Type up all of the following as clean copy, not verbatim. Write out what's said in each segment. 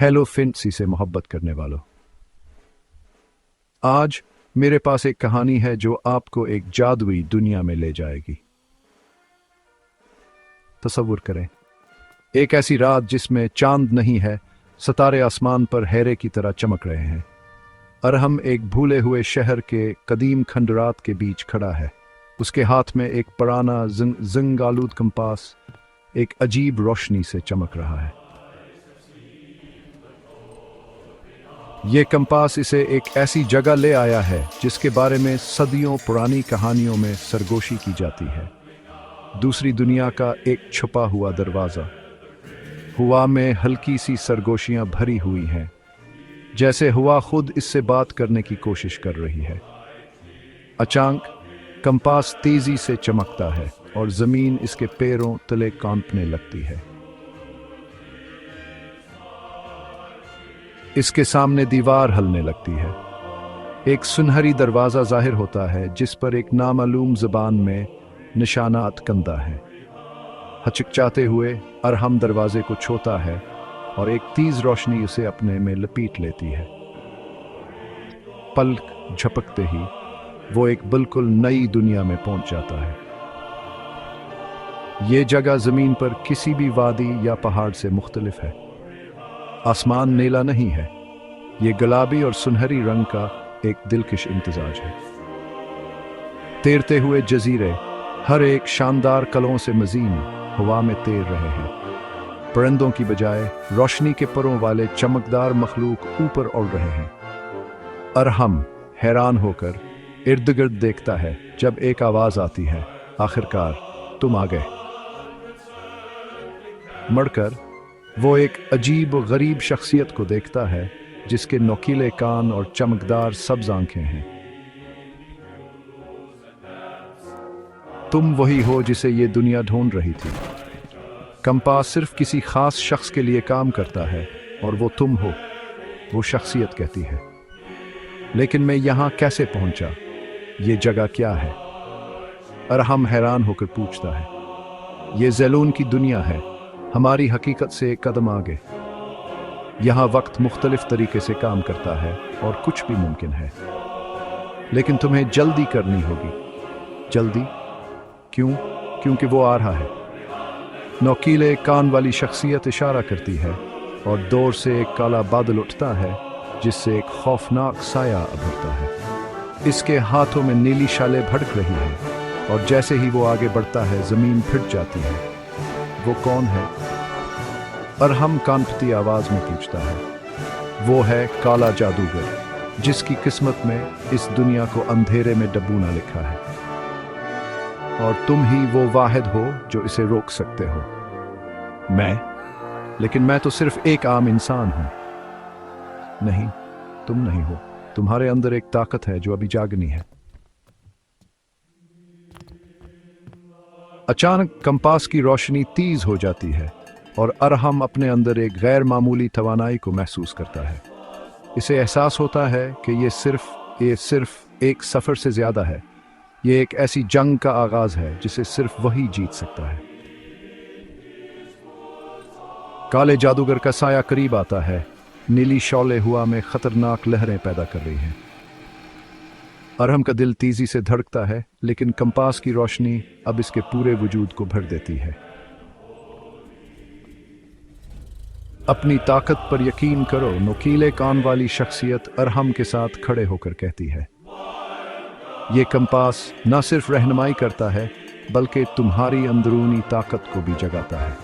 Hello फिंसी से मोहब्बत करने वालों, आज मेरे पास एक कहानी है जो आपको एक जादुई दुनिया में ले जाएगी। तसव्वुर करें, एक ऐसी रात जिसमें चांद नहीं है, सितारे आसमान पर हेरे की तरह चमक रहे हैं। अरहम एक भूले हुए शहर के कदीम खंडरात के बीच खड़ा है। उसके हाथ में एक पुराना जंग-आलूद कंपास एक अजीब रोशनी से चमक रहा है। ये कंपास इसे एक ऐसी जगह ले आया है जिसके बारे में सदियों पुरानी कहानियों में सरगोशी की जाती है। दूसरी दुनिया का एक छुपा हुआ दरवाज़ा। हुआ में हल्की सी सरगोशियां भरी हुई हैं, जैसे हुआ खुद इससे बात करने की कोशिश कर रही है। अचानक कंपास तेजी से चमकता है और जमीन इसके पैरों तले कांपने लगती है। इसके सामने दीवार हिलने लगती है। एक सुनहरी दरवाज़ा जाहिर होता है जिस पर एक नामालूम ज़बान में निशानात कंदा है। हचकचाते हुए अरहम दरवाजे को छूता है और एक तेज रोशनी उसे अपने में लपेट लेती है। पलक झपकते ही वो एक बिल्कुल नई दुनिया में पहुंच जाता है। ये जगह ज़मीन पर किसी भी वादी या पहाड़ से मुख्तलिफ है। आसमान नीला नहीं है, ये गुलाबी और सुनहरी रंग का एक दिलकश इम्तिजाज है। तैरते हुए जजीरे हर एक शानदार कलों से मज़ीन हवा में तैर रहे हैं। परिंदों की बजाय रोशनी के परों वाले चमकदार मखलूक ऊपर उड़ रहे हैं। अरहम हैरान होकर इर्द गिर्द देखता है जब एक आवाज़ आती है, आखिरकार तुम आ गए। मुड़कर वो एक अजीब और गरीब शख्सियत को देखता है जिसके नोकीले कान और चमकदार सब्ज आंखें हैं। तुम वही हो जिसे ये दुनिया ढूंढ रही थी। कंपास सिर्फ किसी खास शख्स के लिए काम करता है और वो तुम हो, वो शख्सियत कहती है। लेकिन मैं यहां कैसे पहुंचा? ये जगह क्या है? अरहम हैरान होकर पूछता है। ये ज़ैलून की दुनिया है, हमारी हकीकत से एक कदम आगे। यहाँ वक्त मुख्तलिफ तरीके से काम करता है और कुछ भी मुमकिन है, लेकिन तुम्हें जल्दी करनी होगी। जल्दी क्यों? क्योंकि वो आ रहा है। नोकीले कान वाली शख्सियत इशारा करती है और दूर से एक काला बादल उठता है जिससे एक खौफनाक साया उभरता है। इसके हाथों में नीली शालें भड़क रही हैं और जैसे ही वो आगे बढ़ता है जमीन फिट जाती है। वो कौन है? अरहम कांपती आवाज में पूछता है। वो है काला जादूगर, जिसकी किस्मत में इस दुनिया को अंधेरे में डबूना लिखा है, और तुम ही वो वाहिद हो जो इसे रोक सकते हो। लेकिन मैं तो सिर्फ एक आम इंसान हूं। नहीं, तुम नहीं हो। तुम्हारे अंदर एक ताकत है जो अभी जागनी है। अचानक कंपास की रोशनी तेज हो जाती है और अरहम अपने अंदर एक गैर मामूली तवानाई को महसूस करता है। इसे एहसास होता है कि ये सिर्फ एक सफ़र से ज़्यादा है। ये एक ऐसी जंग का आगाज़ है जिसे सिर्फ वही जीत सकता है। काले जादूगर का साया करीब आता है। नीली शौले हुआ में खतरनाक लहरें पैदा कर रही हैं। अरहम का दिल तेजी से धड़कता है, लेकिन कंपास की रोशनी अब इसके पूरे वजूद को भर देती है। अपनी ताकत पर यकीन करो, नुकीले कान वाली शख्सियत अरहम के साथ खड़े होकर कहती है। ये कंपास न सिर्फ रहनुमाई करता है, बल्कि तुम्हारी अंदरूनी ताकत को भी जगाता है।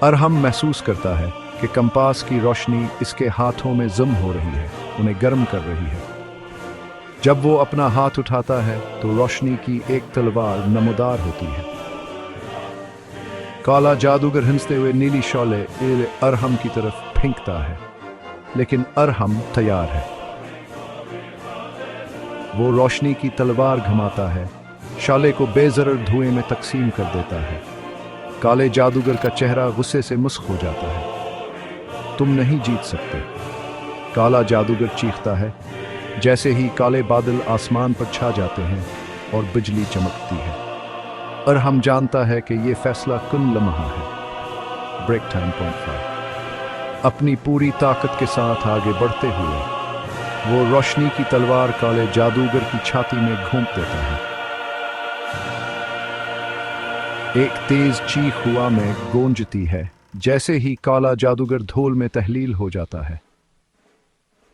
अरहम महसूस करता है कि कंपास की रोशनी इसके हाथों में जम हो रही है, उन्हें गर्म कर रही है। जब वो अपना हाथ उठाता है तो रोशनी की एक तलवार नमदार होती है। काला जादूगर हंसते हुए नीली शौले अरहम की तरफ फेंकता है, लेकिन अरहम तैयार है। वो रोशनी की तलवार घुमाता है, शौले को बेजरर धुएं में तकसीम कर देता है। काले जादूगर का चेहरा गुस्से से मुस्क हो जाता है। तुम नहीं जीत सकते, काला जादूगर चीखता है। जैसे ही काले बादल आसमान पर छा जाते हैं और बिजली चमकती है, अरहम जानता है कि ये फैसला कुन लम्हा है। ब्रेक टाइम .5 अपनी पूरी ताकत के साथ आगे बढ़ते हुए वो रोशनी की तलवार काले जादूगर की छाती में घोंप देता है। एक तेज चीख हुआ में गूंजती है। जैसे ही काला जादूगर धूल में तहलील हो जाता है,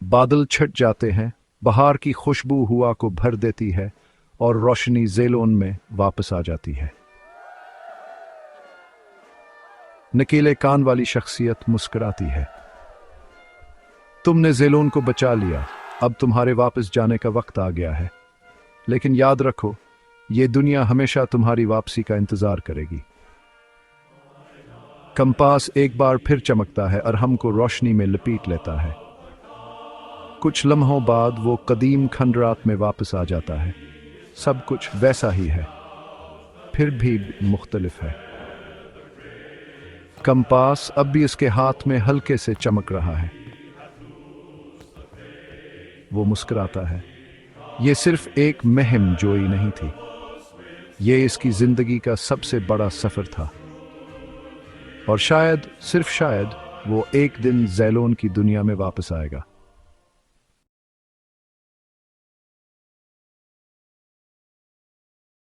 बादल छट जाते हैं, बहार की खुशबू हुआ को भर देती है और रोशनी ज़ेलोन में वापस आ जाती है। नकीले कान वाली शख्सियत मुस्कुराती है। तुमने ज़ेलोन को बचा लिया, अब तुम्हारे वापस जाने का वक्त आ गया है। लेकिन याद रखो, ये दुनिया हमेशा तुम्हारी वापसी का इंतजार करेगी। कंपास एक बार फिर चमकता है और हमको रोशनी में लपेट लेता है। कुछ लम्हों बाद वो कदीम खंडरात में वापस आ जाता है। सब कुछ वैसा ही है, फिर भी मुख्तलिफ है। कंपास अब भी उसके हाथ में हल्के से चमक रहा है। वो मुस्कुराता है। ये सिर्फ एक महम जोई नहीं थी, ये इसकी जिंदगी का सबसे बड़ा सफर था। और शायद, सिर्फ शायद, वो एक दिन ज़ेलोन की दुनिया में वापस आएगा।